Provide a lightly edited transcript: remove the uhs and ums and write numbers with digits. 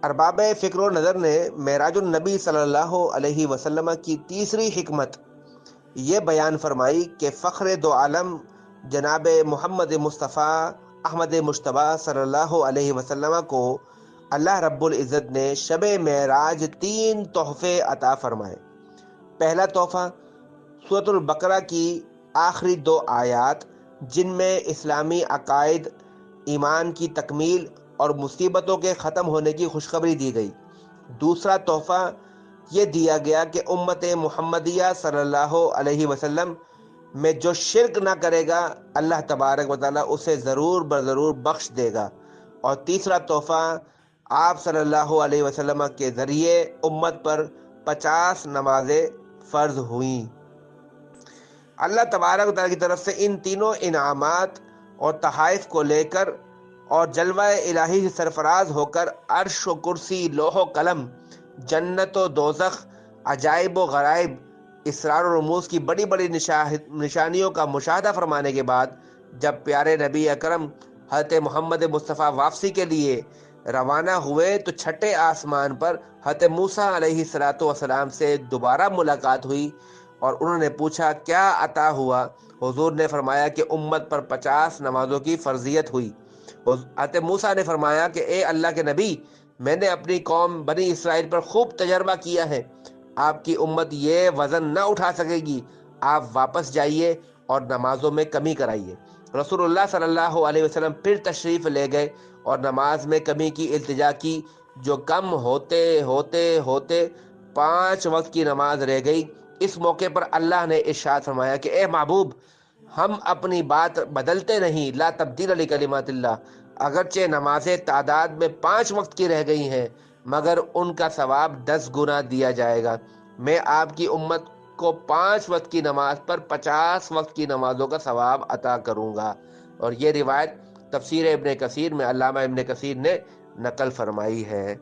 ارباب فکر و نظر نے معراج النبی صلی اللہ علیہ وسلم کی تیسری حکمت یہ بیان فرمائی کہ فخر دو عالم جناب محمد مصطفیٰ احمد مشتبہ صلی اللہ علیہ وسلم کو اللہ رب العزت نے شب معراج 3 تحفے عطا فرمائے۔ پہلا تحفہ سورۃ البقرہ کی آخری 2 آیات، جن میں اسلامی عقائد، ایمان کی تکمیل اور مصیبتوں کے ختم ہونے کی خوشخبری دی گئی۔ دوسرا تحفہ یہ دیا گیا کہ امت محمدیہ صلی اللہ علیہ وسلم میں جو شرک نہ کرے گا اللہ تبارک و تعالیٰ اسے ضرور برضرور بخش دے گا۔ اور تیسرا تحفہ آپ صلی اللہ علیہ وسلم کے ذریعے امت پر 50 نمازیں فرض ہوئیں۔ اللہ تبارک و تعالیٰ کی طرف سے ان تینوں انعامات اور تحائف کو لے کر اور جلوہ الہی سے سرفراز ہو کر عرش و کرسی، لوح و قلم، جنت و دوزخ، عجائب و غرائب، اسرار و رموز کی بڑی بڑی نشانیوں کا مشاہدہ فرمانے کے بعد جب پیارے نبی اکرم حضرت محمد مصطفیٰ واپسی کے لیے روانہ ہوئے تو چھٹے آسمان پر حضرت موسیٰ علیہ السلام سے دوبارہ ملاقات ہوئی اور انہوں نے پوچھا کیا عطا ہوا؟ حضور نے فرمایا کہ امت پر 50 نمازوں کی فرضیت ہوئی۔ حضرت موسیٰ نے فرمایا کہ اے اللہ کے نبی، میں نے اپنی قوم بنی اسرائیل پر خوب تجربہ کیا ہے، آپ کی امت یہ وزن نہ اٹھا سکے گی، آپ واپس جائیے اور نمازوں میں کمی کرائیے۔ رسول اللہ صلی اللہ علیہ وسلم پھر تشریف لے گئے اور نماز میں کمی کی التجا کی، جو کم ہوتے ہوتے ہوتے 5 وقت کی نماز رہ گئی۔ اس موقع پر اللہ نے ارشاد فرمایا کہ اے محبوب، ہم اپنی بات بدلتے نہیں، لا تبدیل لکلمات اللہ۔ اگرچہ نمازیں تعداد میں 5 وقت کی رہ گئی ہیں مگر ان کا ثواب 10 گنا دیا جائے گا۔ میں آپ کی امت کو 5 وقت کی نماز پر 50 وقت کی نمازوں کا ثواب عطا کروں گا۔ اور یہ روایت تفسیر ابن کثیر میں علامہ ابن کثیر نے نقل فرمائی ہے۔